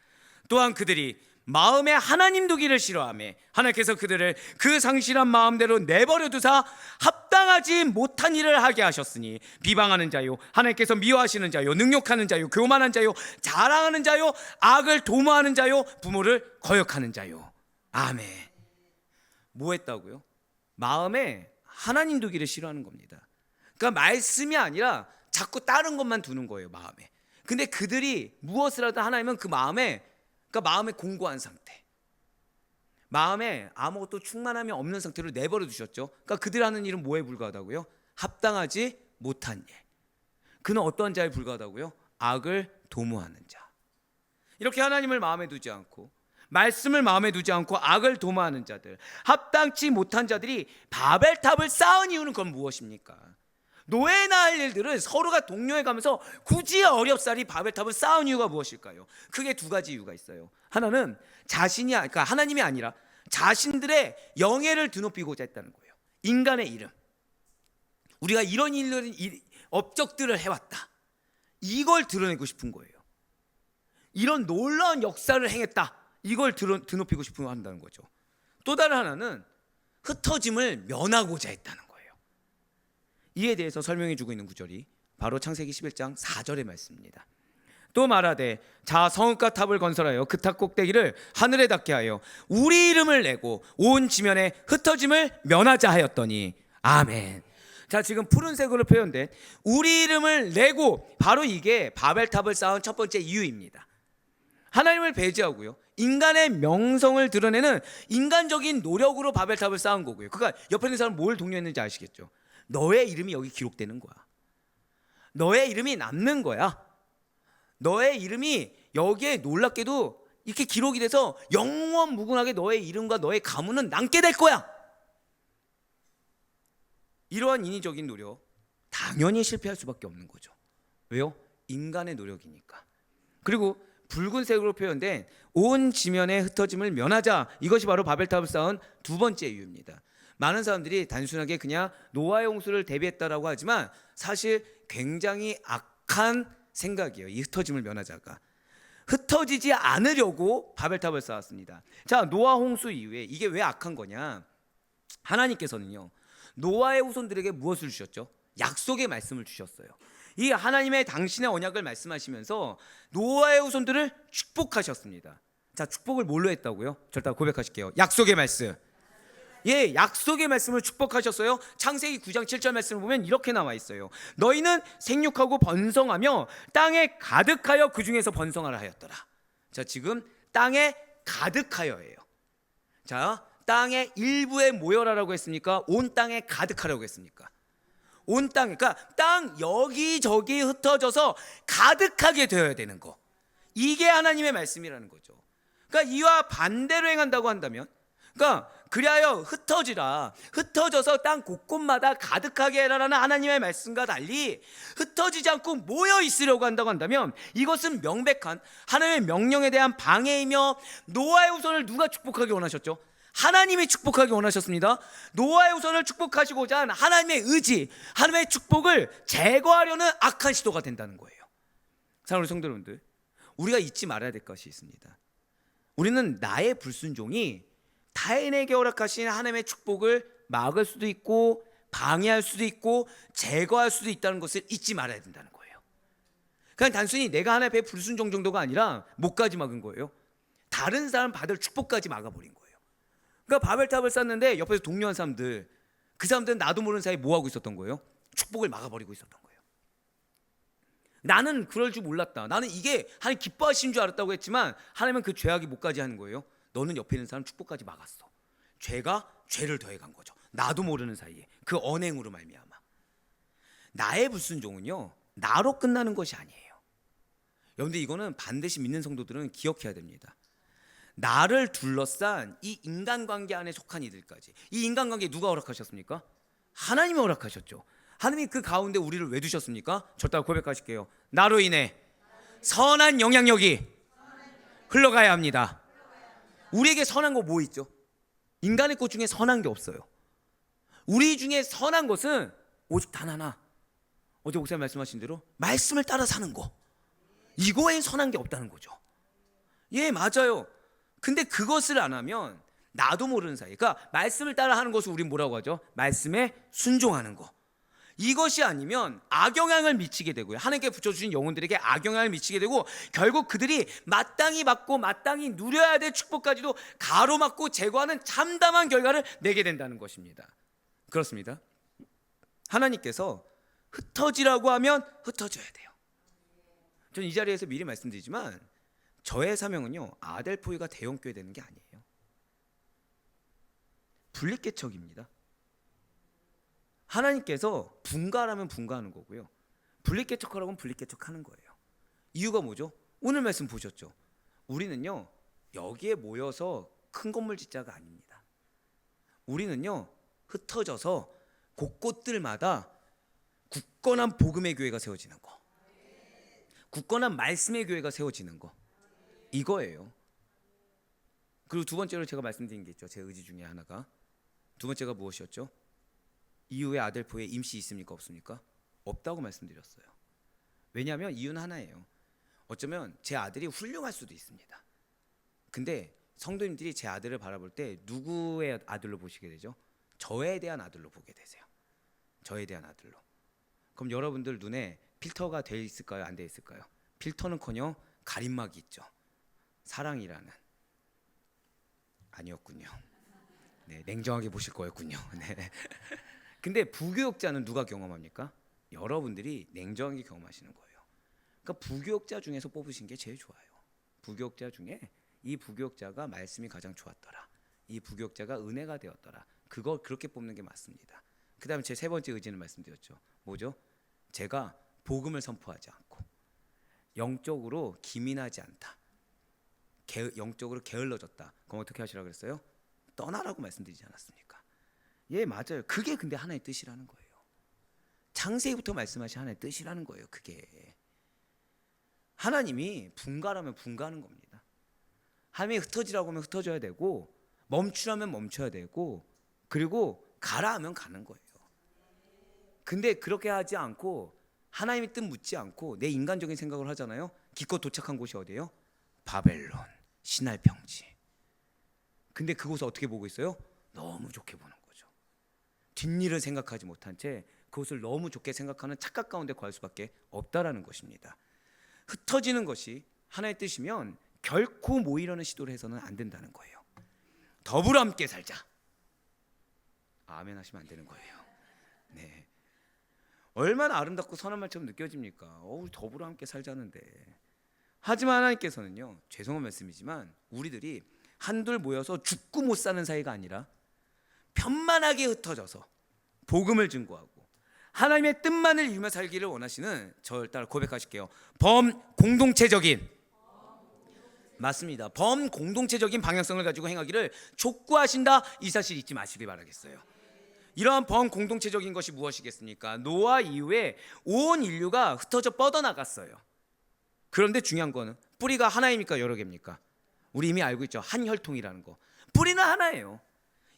또한 그들이 마음에 하나님 두기를 싫어하며 하나님께서 그들을 그 상실한 마음대로 내버려 두사 합당하지 못한 일을 하게 하셨으니 비방하는 자요, 하나님께서 미워하시는 자요, 능욕하는 자요, 교만한 자요, 자랑하는 자요, 악을 도모하는 자요, 부모를 거역하는 자요. 아멘. 뭐 했다고요? 마음에 하나님 두기를 싫어하는 겁니다. 그러니까 말씀이 아니라 자꾸 다른 것만 두는 거예요, 마음에. 근데 그들이 무엇을 하든 하나님은 그 마음에, 그러니까 마음에 공고한 상태, 마음에 아무것도 충만함이 없는 상태로 내버려 두셨죠. 그러니까 그들 하는 일은 뭐에 불과하다고요? 합당하지 못한 일. 그는 어떠한 자에 불과하다고요? 악을 도모하는 자. 이렇게 하나님을 마음에 두지 않고 말씀을 마음에 두지 않고 악을 도모하는 자들, 합당치 못한 자들이 바벨탑을 쌓은 이유는 그건 무엇입니까? 노예나 할 일들을 서로가 독려해 가면서 굳이 어렵사리 바벨탑을 쌓은 이유가 무엇일까요? 크게 두 가지 이유가 있어요. 하나는 그러니까 하나님이 아니라 자신들의 영예를 드높이고자 했다는 거예요. 인간의 이름, 우리가 이런 업적들을 해왔다, 이걸 드러내고 싶은 거예요. 이런 놀라운 역사를 행했다, 이걸 드높이고 싶어 한다는 거죠. 또 다른 하나는 흩어짐을 면하고자 했다는 거예요. 이에 대해서 설명해 주고 있는 구절이 바로 창세기 11장 4절의 말씀입니다. 또 말하되 자 성읍과 탑을 건설하여 그 탑 꼭대기를 하늘에 닿게 하여 우리 이름을 내고 온 지면에 흩어짐을 면하자 하였더니 아멘. 자, 지금 푸른색으로 표현된 우리 이름을 내고, 바로 이게 바벨탑을 쌓은 첫 번째 이유입니다. 하나님을 배제하고요, 인간의 명성을 드러내는 인간적인 노력으로 바벨탑을 쌓은 거고요. 그러니까 옆에 있는 사람 뭘 독려했는지 아시겠죠? 너의 이름이 여기 기록되는 거야. 너의 이름이 남는 거야. 너의 이름이 여기에 놀랍게도 이렇게 기록이 돼서 영원무궁하게 너의 이름과 너의 가문은 남게 될 거야. 이러한 인위적인 노력, 당연히 실패할 수밖에 없는 거죠. 왜요? 인간의 노력이니까. 그리고 붉은색으로 표현된 온 지면의 흩어짐을 면하자, 이것이 바로 바벨탑을 쌓은 두 번째 이유입니다. 많은 사람들이 단순하게 그냥 노아의 홍수를 대비했다라고 하지만 사실 굉장히 악한 생각이에요. 이 흩어짐을 면하자가 흩어지지 않으려고 바벨탑을 쌓았습니다. 자, 노아 홍수 이후에 이게 왜 악한 거냐? 하나님께서는요, 노아의 후손들에게 무엇을 주셨죠? 약속의 말씀을 주셨어요. 이 하나님의 당신의 언약을 말씀하시면서 노아의 후손들을 축복하셨습니다. 자, 축복을 뭘로 했다고요? 절대 고백하실게요. 약속의 말씀. 예, 약속의 말씀을 축복하셨어요. 창세기 9장 7절 말씀을 보면 이렇게 나와 있어요. 너희는 생육하고 번성하며 땅에 가득하여 그 중에서 번성하라 하였더라. 자, 지금 땅에 가득하여예요. 자, 땅의 일부에 모여라라고 했습니까? 온 땅에 가득하라고 했습니까? 온 땅, 그러니까 땅 여기저기 흩어져서 가득하게 되어야 되는 거. 이게 하나님의 말씀이라는 거죠. 그러니까 이와 반대로 행한다고 한다면, 그러니까 그리하여 흩어지라, 흩어져서 땅 곳곳마다 가득하게 해라라는 하나님의 말씀과 달리 흩어지지 않고 모여 있으려고 한다고 한다면, 이것은 명백한 하나님의 명령에 대한 방해이며, 노아의 후손을 누가 축복하기 원하셨죠? 하나님이 축복하기 원하셨습니다. 노아의 후손을 축복하시고자 한 하나님의 의지, 하나님의 축복을 제거하려는 악한 시도가 된다는 거예요. 사랑하는 성도 여러분들, 우리가 잊지 말아야 될 것이 있습니다. 우리는 나의 불순종이 타인에게 허락하신 하나님의 축복을 막을 수도 있고 방해할 수도 있고 제거할 수도 있다는 것을 잊지 말아야 된다는 거예요. 그냥 단순히 내가 하나님 앞에 불순종 정도가 아니라 목까지 막은 거예요. 다른 사람 받을 축복까지 막아버린 거예요. 그러니까 바벨탑을 쌓는데 옆에서 독려한 사람들, 그 사람들은 나도 모르는 사이에 뭐 하고 있었던 거예요? 축복을 막아버리고 있었던 거예요. 나는 그럴 줄 몰랐다. 나는 이게 하나님 기뻐하신 줄 알았다고 했지만 하나님은 그 죄악이 뭐까지 하는 거예요? 너는 옆에 있는 사람 축복까지 막았어. 죄가 죄를 더해간 거죠. 나도 모르는 사이에 그 언행으로 말미암아. 나의 불순종은요, 나로 끝나는 것이 아니에요. 여러분들, 이거는 반드시 믿는 성도들은 기억해야 됩니다. 나를 둘러싼 이 인간관계 안에 속한 이들까지, 이 인간관계 누가 허락하셨습니까? 하나님이 허락하셨죠. 하나님이 그 가운데 우리를 왜 두셨습니까? 저 따라 고백하실게요. 나로 인해 선한 영향력이 흘러가야 합니다. 우리에게 선한 거 뭐 있죠? 인간의 것 중에 선한 게 없어요. 우리 중에 선한 것은 오직 단 하나, 어제 목사님 말씀하신 대로 말씀을 따라 사는 거, 이거엔 선한 게 없다는 거죠. 예, 맞아요. 근데 그것을 안 하면 나도 모르는 사이, 그러니까 말씀을 따라 하는 것을 우린 뭐라고 하죠? 말씀에 순종하는 거. 이것이 아니면 악영향을 미치게 되고요, 하나님께 붙여주신 영혼들에게 악영향을 미치게 되고, 결국 그들이 마땅히 받고 마땅히 누려야 될 축복까지도 가로막고 제거하는 참담한 결과를 내게 된다는 것입니다. 그렇습니다. 하나님께서 흩어지라고 하면 흩어져야 돼요. 저는 이 자리에서 미리 말씀드리지만 저의 사명은요, 아델포이가 대형교회 되는 게 아니에요. 분립개척입니다. 하나님께서 분가하라면 분가하는 거고요, 분립개척하라면 분립개척하는 거예요. 이유가 뭐죠? 오늘 말씀 보셨죠? 우리는요, 여기에 모여서 큰 건물 짓자가 아닙니다. 우리는요, 흩어져서 곳곳들마다 굳건한 복음의 교회가 세워지는 거, 굳건한 말씀의 교회가 세워지는 거, 이거예요. 그리고 두 번째로 제가 말씀드린 게 있죠. 제 의지 중에 하나가, 두 번째가 무엇이었죠? 이후에 아델포에 임시 있습니까? 없습니까? 없다고 말씀드렸어요. 왜냐하면 이유는 하나예요. 어쩌면 제 아들이 훌륭할 수도 있습니다. 근데 성도님들이 제 아들을 바라볼 때 누구의 아들로 보시게 되죠? 저에 대한 아들로 보게 되세요. 저에 대한 아들로. 그럼 여러분들 눈에 필터가 돼 있을까요? 안 돼 있을까요? 필터는커녕 가림막이 있죠. 사랑이라는. 아니었군요. 네, 냉정하게 보실 거였군요. 네. 근데 부교육자는 누가 경험합니까? 여러분들이 냉정하게 경험하시는 거예요. 그러니까 부교육자 중에서 뽑으신 게 제일 좋아요. 부교육자 중에 이 부교육자가 말씀이 가장 좋았더라, 이 부교육자가 은혜가 되었더라, 그걸 그렇게 뽑는 게 맞습니다. 그 다음에 제 세 번째 의지는 말씀드렸죠. 뭐죠? 제가 복음을 선포하지 않고 영적으로 기민하지 않다, 영적으로 게을러졌다, 그럼 어떻게 하시라고 그랬어요? 떠나라고 말씀드리지 않았습니까? 예, 맞아요. 그게 근데 하나의 뜻이라는 거예요. 창세기부터 말씀하신 하나의 뜻이라는 거예요. 그게 하나님이 분가라면 분가하는 겁니다. 하나님이 흩어지라고 하면 흩어져야 되고, 멈추라면 멈춰야 되고, 그리고 가라 하면 가는 거예요. 근데 그렇게 하지 않고 하나님의 뜻 묻지 않고 내 인간적인 생각을 하잖아요. 기껏 도착한 곳이 어디예요? 바벨론, 신할 평지. 근데 그곳을 어떻게 보고 있어요? 너무 좋게 보는 거죠. 뒷일을 생각하지 못한 채 그것을 너무 좋게 생각하는 착각 가운데 거할 수밖에 없다라는 것입니다. 흩어지는 것이 하나의 뜻이면 결코 모이려는 시도를 해서는 안 된다는 거예요. 더불어 함께 살자. 아멘 하시면 안 되는 거예요. 네. 얼마나 아름답고 선한 말처럼 느껴집니까? 우리 더불어 함께 살자는데. 하지만 하나님께서는요, 죄송한 말씀이지만 우리들이 한둘 모여서 죽고 못 사는 사이가 아니라 편만하게 흩어져서 복음을 증거하고 하나님의 뜻만을 이루며 살기를 원하시는, 저를 따라 고백하실게요. 범공동체적인, 맞습니다. 범공동체적인 방향성을 가지고 행하기를 촉구하신다. 이 사실 잊지 마시길 바라겠어요. 이러한 범공동체적인 것이 무엇이겠습니까? 노아 이후에 온 인류가 흩어져 뻗어나갔어요. 그런데 중요한 거는 뿌리가 하나입니까 여러 개입니까? 우리 이미 알고 있죠. 한 혈통이라는 거. 뿌리는 하나예요.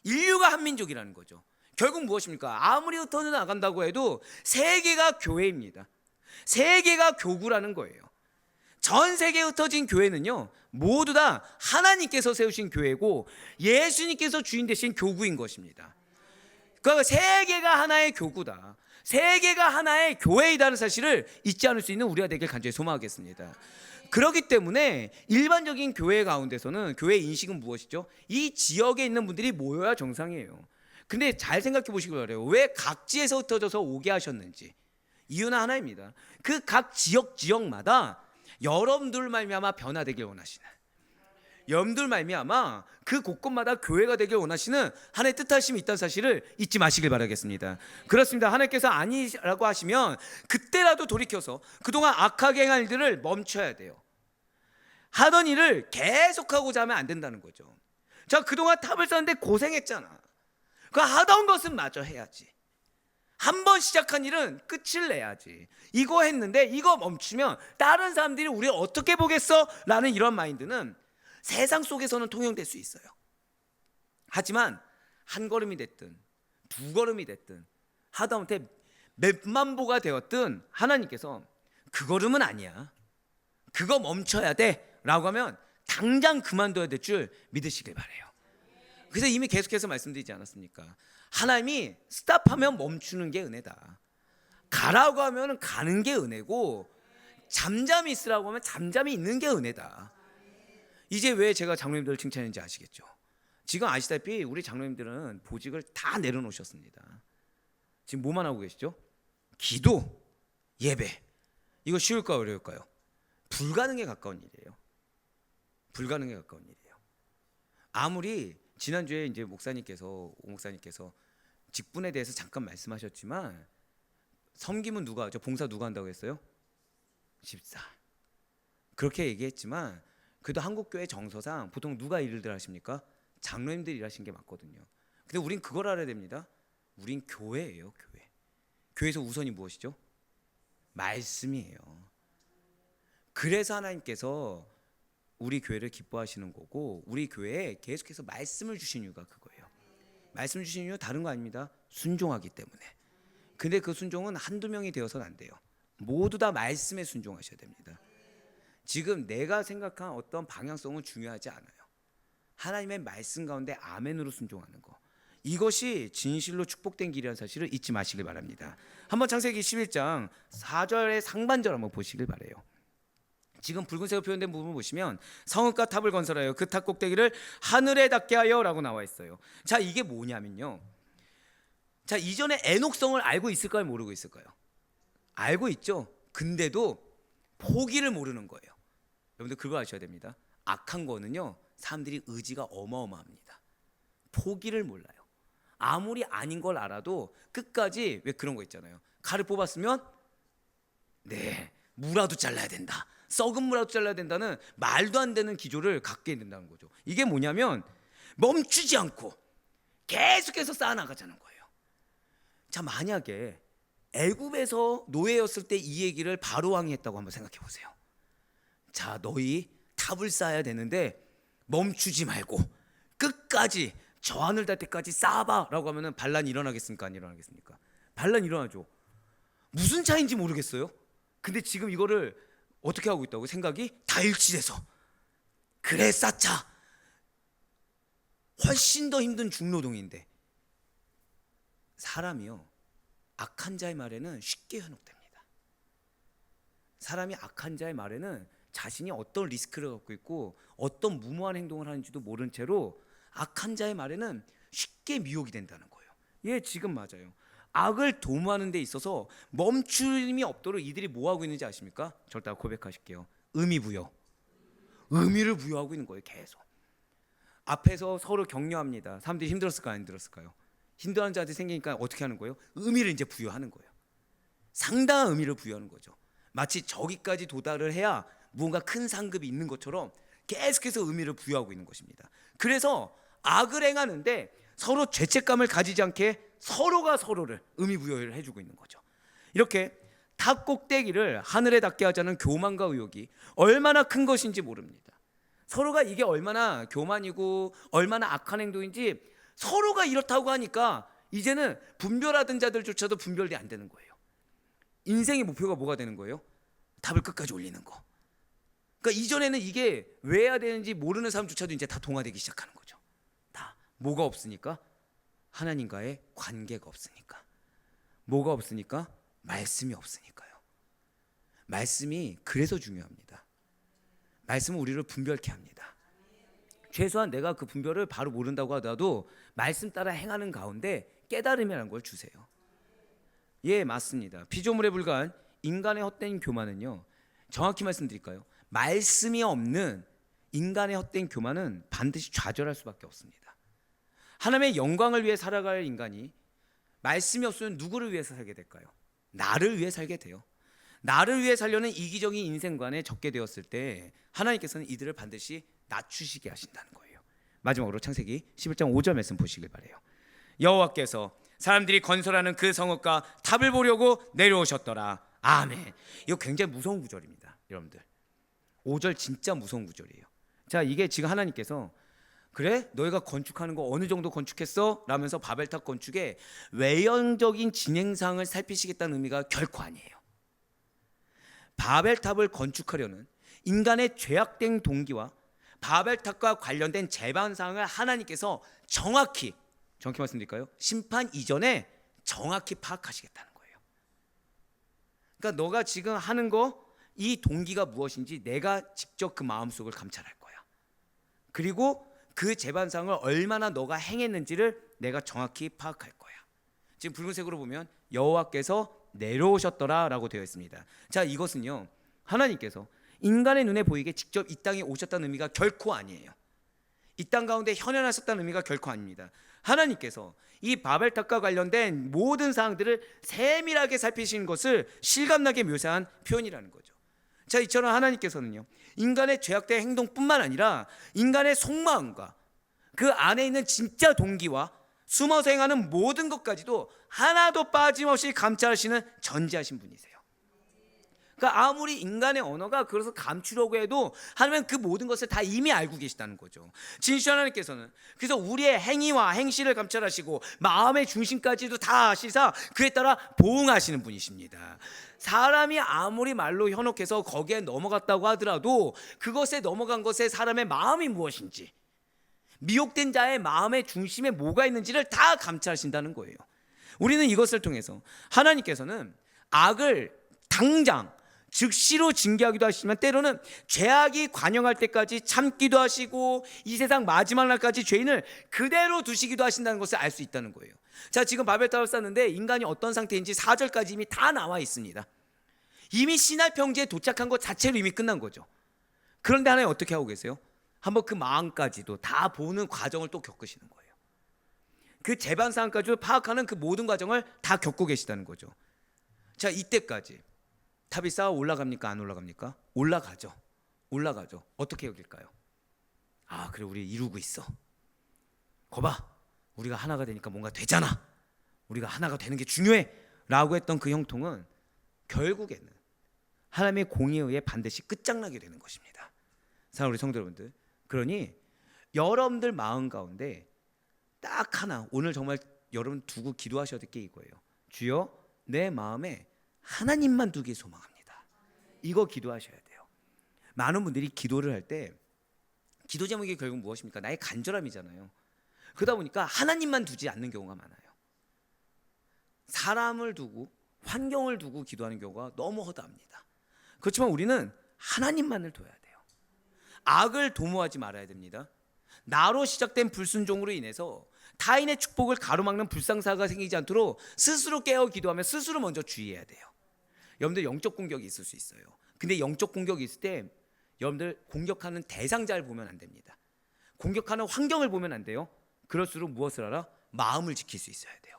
인류가 한 민족이라는 거죠. 결국 무엇입니까? 아무리 흩어져 나간다고 해도 세계가 교회입니다. 세계가 교구라는 거예요. 전 세계에 흩어진 교회는요, 모두 다 하나님께서 세우신 교회고 예수님께서 주인 되신 교구인 것입니다. 그러니까 세계가 하나의 교구다, 세계가 하나의 교회이다는 사실을 잊지 않을 수 있는 우리가 되길 간절히 소망하겠습니다. 그렇기 때문에 일반적인 교회 가운데서는 교회 인식은 무엇이죠? 이 지역에 있는 분들이 모여야 정상이에요. 근데 잘 생각해 보시기 바라요. 왜 각지에서 흩어져서 오게 하셨는지. 이유는 하나입니다. 그 각 지역마다 여러분들 말미암아 변화되길 원하시는, 여러분들 말미암아 그 곳곳마다 교회가 되길 원하시는 하나님의 뜻하심이 있다는 사실을 잊지 마시길 바라겠습니다. 그렇습니다. 하나님께서 아니라고 하시면 그때라도 돌이켜서 그동안 악하게 행한 일들을 멈춰야 돼요. 하던 일을 계속하고자 하면 안 된다는 거죠. 자, 그동안 탑을 쌓는데 고생했잖아. 그 하던 것은 마저 해야지. 한 번 시작한 일은 끝을 내야지. 이거 했는데 이거 멈추면 다른 사람들이 우리를 어떻게 보겠어? 라는 이런 마인드는 세상 속에서는 통용될 수 있어요. 하지만 한 걸음이 됐든 두 걸음이 됐든 하다못해 몇만 보가 되었든 하나님께서 그 걸음은 아니야, 그거 멈춰야 돼 라고 하면 당장 그만둬야 될 줄 믿으시길 바라요. 그래서 이미 계속해서 말씀드리지 않았습니까? 하나님이 스탑하면 멈추는 게 은혜다, 가라고 하면 가는 게 은혜고, 잠잠히 있으라고 하면 잠잠히 있는 게 은혜다. 이제 왜 제가 장로님들을 칭찬했는지 아시겠죠? 지금 아시다시피 우리 장로님들은 보직을 다 내려놓으셨습니다. 지금 뭐만 하고 계시죠? 기도, 예배. 이거 쉬울까 어려울까요? 불가능에 가까운 일이에요. 불가능에 가까운 일이에요. 아무리 지난주에 이제 오 목사님께서 직분에 대해서 잠깐 말씀하셨지만, 섬김은 누가 하죠? 봉사 누가 한다고 했어요? 집사. 그렇게 얘기했지만 그래도 한국교회 정서상 보통 누가 일들 하십니까? 장로님들이 일하신 게 맞거든요. 근데 우린 그걸 알아야 됩니다. 우린 교회예요, 교회. 교회에서 우선이 무엇이죠? 말씀이에요. 그래서 하나님께서 우리 교회를 기뻐하시는 거고, 우리 교회에 계속해서 말씀을 주신 이유가 그거예요. 말씀 주신 이유 다른 거 아닙니다. 순종하기 때문에. 근데 그 순종은 한두 명이 되어서는 안 돼요. 모두 다 말씀에 순종하셔야 됩니다. 지금 내가 생각한 어떤 방향성은 중요하지 않아요. 하나님의 말씀 가운데 아멘으로 순종하는 거, 이것이 진실로 축복된 길이라는 사실을 잊지 마시길 바랍니다. 한번 창세기 11장 4절의 상반절 한번 보시길 바라요. 지금 붉은색으로 표현된 부분을 보시면 성읍과 탑을 건설하여 그 탑 꼭대기를 하늘에 닿게 하여 라고 나와 있어요. 자, 이게 뭐냐면요, 자, 이전에 에녹성을 알고 있을까요, 모르고 있을까요? 알고 있죠. 근데도 포기를 모르는 거예요. 여러분들 그거 아셔야 됩니다. 악한 거는요, 사람들이 의지가 어마어마합니다. 포기를 몰라요. 아무리 아닌 걸 알아도 끝까지, 왜 그런 거 있잖아요. 칼을 뽑았으면 네, 무라도 잘라야 된다, 썩은 무라도 잘라야 된다는 말도 안 되는 기조를 갖게 된다는 거죠. 이게 뭐냐면 멈추지 않고 계속해서 쌓아나가자는 거예요. 자, 만약에 애굽에서 노예였을 때 이 얘기를 바로 왕이 했다고 한번 생각해 보세요. 자, 너희 탑을 쌓아야 되는데 멈추지 말고 끝까지 저 하늘 닿을 때까지 쌓아봐 라고 하면은 반란이 일어나겠습니까, 안 일어나겠습니까? 반란이 일어나죠. 무슨 차이인지 모르겠어요. 근데 지금 이거를 어떻게 하고 있다고? 생각이 다 일치돼서 그래 쌓자. 훨씬 더 힘든 중노동인데, 사람이요, 악한 자의 말에는 쉽게 현혹됩니다. 사람이 악한 자의 말에는 자신이 어떤 리스크를 갖고 있고 어떤 무모한 행동을 하는지도 모른 채로 악한 자의 말에는 쉽게 미혹이 된다는 거예요. 예, 지금 맞아요. 악을 도모하는 데 있어서 멈춤이 없도록 이들이 뭐 하고 있는지 아십니까? 절대 고백하실게요. 의미 부여. 의미를 부여하고 있는 거예요. 계속. 앞에서 서로 격려합니다. 사람들이 힘들었을까요? 안 힘들었을까요? 힘들어하는 자한테 생기니까 어떻게 하는 거예요? 의미를 이제 부여하는 거예요. 상당한 의미를 부여하는 거죠. 마치 저기까지 도달을 해야 무언가 큰 상급이 있는 것처럼 계속해서 의미를 부여하고 있는 것입니다. 그래서 악을 행하는데 서로 죄책감을 가지지 않게 서로가 서로를 의미 부여를 해주고 있는 거죠. 이렇게 탑 꼭대기를 하늘에 닿게 하자는 교만과 의욕이 얼마나 큰 것인지 모릅니다. 서로가 이게 얼마나 교만이고 얼마나 악한 행동인지 서로가 이렇다고 하니까 이제는 분별하던 자들조차도 분별이 안 되는 거예요. 인생의 목표가 뭐가 되는 거예요? 탑을 끝까지 올리는 거. 그러니까 이전에는 이게 왜 해야 되는지 모르는 사람조차도 이제 다 동화되기 시작하는 거죠. 다 뭐가 없으니까? 하나님과의 관계가 없으니까. 뭐가 없으니까? 말씀이 없으니까요. 말씀이 그래서 중요합니다. 말씀은 우리를 분별케 합니다. 최소한 내가 그 분별을 바로 모른다고 하더라도 말씀 따라 행하는 가운데 깨달음이라는 걸 주세요. 예, 맞습니다. 피조물에 불과한 인간의 헛된 교만은요, 정확히 말씀드릴까요? 말씀이 없는 인간의 헛된 교만은 반드시 좌절할 수밖에 없습니다. 하나님의 영광을 위해 살아갈 인간이 말씀이 없으면 누구를 위해서 살게 될까요? 나를 위해 살게 돼요. 나를 위해 살려는 이기적인 인생관에 적게 되었을 때 하나님께서는 이들을 반드시 낮추시게 하신다는 거예요. 마지막으로 창세기 11장 5절 말씀 보시길 바라요. 여호와께서 사람들이 건설하는 그 성읍과 탑을 보려고 내려오셨더라. 아멘. 이거 굉장히 무서운 구절입니다, 여러분들. 5절 진짜 무서운 구절이에요. 자, 이게 지금 하나님께서 그래? 너희가 건축하는 거 어느 정도 건축했어? 라면서 바벨탑 건축의 외형적인 진행상을 살피시겠다는 의미가 결코 아니에요. 바벨탑을 건축하려는 인간의 죄악된 동기와 바벨탑과 관련된 재반상을 하나님께서 정확히 말씀드릴까요? 심판 이전에 정확히 파악하시겠다는 거예요. 그러니까 너가 지금 하는 거 이 동기가 무엇인지 내가 직접 그 마음속을 감찰할 거야. 그리고 그 재반상을 얼마나 너가 행했는지를 내가 정확히 파악할 거야. 지금 붉은색으로 보면 여호와께서 내려오셨더라라고 되어 있습니다. 자, 이것은요, 하나님께서 인간의 눈에 보이게 직접 이 땅에 오셨다는 의미가 결코 아니에요. 이 땅 가운데 현현하셨다는 의미가 결코 아닙니다. 하나님께서 이 바벨탑과 관련된 모든 사항들을 세밀하게 살피신 것을 실감나게 묘사한 표현이라는 거죠. 자, 이처럼 하나님께서는요, 인간의 죄악된 행동뿐만 아니라 인간의 속마음과 그 안에 있는 진짜 동기와 숨어서 행하는 모든 것까지도 하나도 빠짐없이 감찰하시는 전지하신 분이세요. 그러니까 아무리 인간의 언어가 그래서 감추려고 해도 하나님은 그 모든 것을 다 이미 알고 계시다는 거죠. 진실 하나님께서는 그래서 우리의 행위와 행실을 감찰하시고 마음의 중심까지도 다 아시사 그에 따라 보응하시는 분이십니다. 사람이 아무리 말로 현혹해서 거기에 넘어갔다고 하더라도 그것에 넘어간 것에 사람의 마음이 무엇인지, 미혹된 자의 마음의 중심에 뭐가 있는지를 다 감찰하신다는 거예요. 우리는 이것을 통해서 하나님께서는 악을 당장 즉시로 징계하기도 하시지만 때로는 죄악이 관영할 때까지 참기도 하시고 이 세상 마지막 날까지 죄인을 그대로 두시기도 하신다는 것을 알 수 있다는 거예요. 자, 지금 바벨탑을 쌓는데 인간이 어떤 상태인지 4절까지 이미 다 나와 있습니다. 이미 시날 평지에 도착한 것 자체로 이미 끝난 거죠. 그런데 하나님 어떻게 하고 계세요? 한번 그 마음까지도 다 보는 과정을 또 겪으시는 거예요. 그 재반 사항까지도 파악하는 그 모든 과정을 다 겪고 계시다는 거죠. 자, 이때까지 탑이 쌓아 올라갑니까? 안 올라갑니까? 올라가죠. 올라가죠. 어떻게 여길까요? 아, 그래, 우리 이루고 있어. 거봐, 우리가 하나가 되니까 뭔가 되잖아. 우리가 하나가 되는 게 중요해 라고 했던 그 형통은 결국에는 하나님의 공의에 의해 반드시 끝장나게 되는 것입니다. 사랑하는 우리 성도 여러분들, 그러니 여러분들 마음 가운데 딱 하나, 오늘 정말 여러분 두고 기도하셔야 될 게 이거예요. 주여, 내 마음에 하나님만 두기 소망합니다. 이거 기도하셔야 돼요. 많은 분들이 기도를 할 때 기도 제목이 결국 무엇입니까? 나의 간절함이잖아요. 그러다 보니까 하나님만 두지 않는 경우가 많아요. 사람을 두고 환경을 두고 기도하는 경우가 너무 허다합니다. 그렇지만 우리는 하나님만을 둬야 돼요. 악을 도모하지 말아야 됩니다. 나로 시작된 불순종으로 인해서 타인의 축복을 가로막는 불상사가 생기지 않도록 스스로 깨어 기도하며 스스로 먼저 주의해야 돼요. 여러분들 영적 공격이 있을 수 있어요. 근데 영적 공격이 있을 때 여러분들 공격하는 대상자를 보면 안 됩니다. 공격하는 환경을 보면 안 돼요. 그럴수록 무엇을 알아? 마음을 지킬 수 있어야 돼요.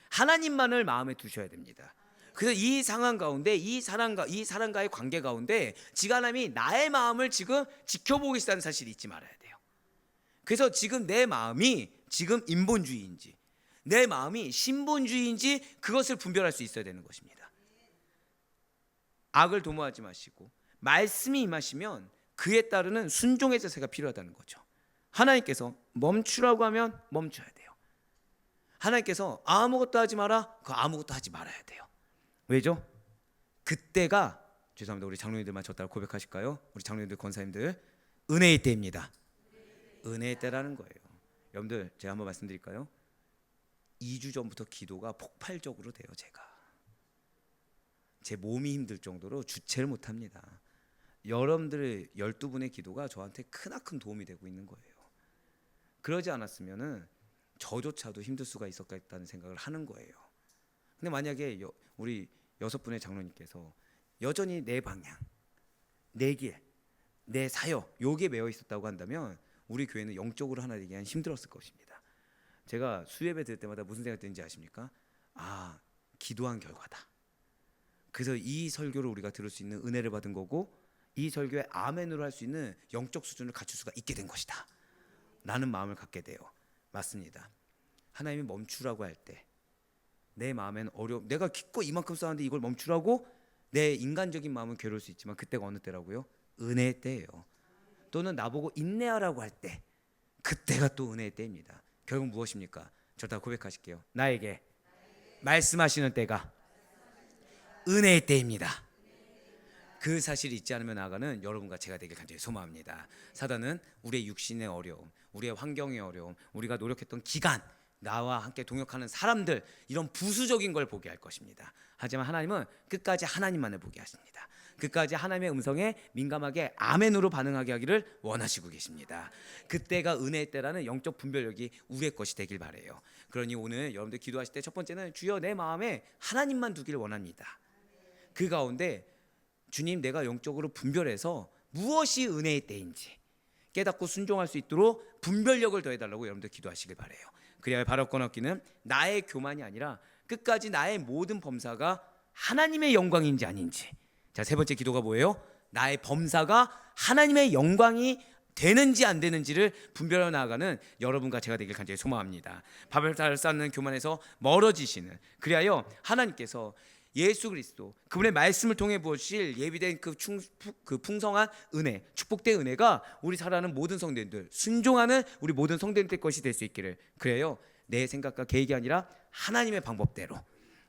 하나님만을 마음에 두셔야 됩니다. 그래서 이 상황 가운데 이 사람과의 관계 가운데 지금 하나님이 나의 마음을 지금 지켜보고 있다는 사실이 잊지 말아야 돼요. 그래서 지금 내 마음이 지금 인본주의인지 내 마음이 신본주의인지 그것을 분별할 수 있어야 되는 것입니다. 악을 도모하지 마시고 말씀이 임하시면 그에 따르는 순종의 자세가 필요하다는 거죠. 하나님께서 멈추라고 하면 멈춰야 돼요. 하나님께서 아무것도 하지 마라, 그 아무것도 하지 말아야 돼요. 왜죠? 그때가, 죄송합니다, 우리 장로님들만 저 따라 고백하실까요? 우리 장로님들, 권사님들, 은혜의 때입니다. 은혜의 때라는 거예요. 여러분들 제가 한번 말씀드릴까요? 2주 전부터 기도가 폭발적으로 돼요. 제 몸이 힘들 정도로 주체를 못합니다. 여러분들의 12분의 기도가 저한테 크나큰 도움이 되고 있는 거예요. 그러지 않았으면은 저조차도 힘들 수가 있었겠다는 생각을 하는 거예요. 근데 만약에 우리 6분의 장로님께서 여전히 내 방향, 내 길, 내 사역 요게 매여 있었다고 한다면 우리 교회는 영적으로 하나 되기엔 힘들었을 것입니다. 제가 수예배 들 때마다 무슨 생각이 드는지 아십니까? 아, 기도한 결과다. 그래서 이 설교를 우리가 들을 수 있는 은혜를 받은 거고 이 설교에 아멘으로 할 수 있는 영적 수준을 갖출 수가 있게 된 것이다 라는 마음을 갖게 돼요. 맞습니다. 하나님이 멈추라고 할 때 내 마음엔 내가 기껏 이만큼 쌓았는데 이걸 멈추라고 내 인간적인 마음은 괴로울 수 있지만 그때가 어느 때라고요? 은혜의 때예요. 또는 나보고 인내하라고 할 때 그때가 또 은혜의 때입니다. 결국 무엇입니까? 저 다 고백하실게요. 나에게 말씀하시는 때가 은혜의 때입니다. 그 사실을 잊지 않으며 나아가는 여러분과 제가 되길 간절히 소망합니다. 사단은 우리의 육신의 어려움, 우리의 환경의 어려움, 우리가 노력했던 기간, 나와 함께 동역하는 사람들, 이런 부수적인 걸 보게 할 것입니다. 하지만 하나님은 끝까지 하나님만을 보게 하십니다. 끝까지 하나님의 음성에 민감하게 아멘으로 반응하게 하기를 원하시고 계십니다. 그때가 은혜의 때라는 영적 분별력이 우리의 것이 되길 바라요. 그러니 오늘 여러분들 기도하실 때 첫 번째는 주여 내 마음에 하나님만 두기를 원합니다. 그 가운데 주님, 내가 영적으로 분별해서 무엇이 은혜의 때인지 깨닫고 순종할 수 있도록 분별력을 더해달라고 여러분들 기도하시길 바라요. 그래야 바로 꺼놓기는 나의 교만이 아니라 끝까지 나의 모든 범사가 하나님의 영광인지 아닌지. 자, 세 번째 기도가 뭐예요? 나의 범사가 하나님의 영광이 되는지 안 되는지를 분별해 나아가는 여러분과 제가 되길 간절히 소망합니다. 바벨탑을 쌓는 교만에서 멀어지시는, 그리하여 하나님께서 예수 그리스도 그분의 말씀을 통해 부어주실 예비된 그 풍성한 은혜, 축복된 은혜가 우리 살아가는 모든 성도님들, 순종하는 우리 모든 성도님들 것이 될 수 있기를. 그래요, 내 생각과 계획이 아니라 하나님의 방법대로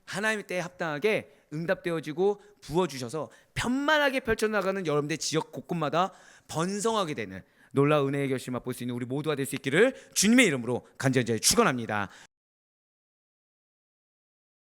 하나님의 때에 합당하게 응답되어지고 부어주셔서 편만하게 펼쳐나가는 여러분들 지역 곳곳마다 번성하게 되는 놀라운 은혜의 결실을 맛볼 수 있는 우리 모두가 될 수 있기를 주님의 이름으로 간절히 축원합니다.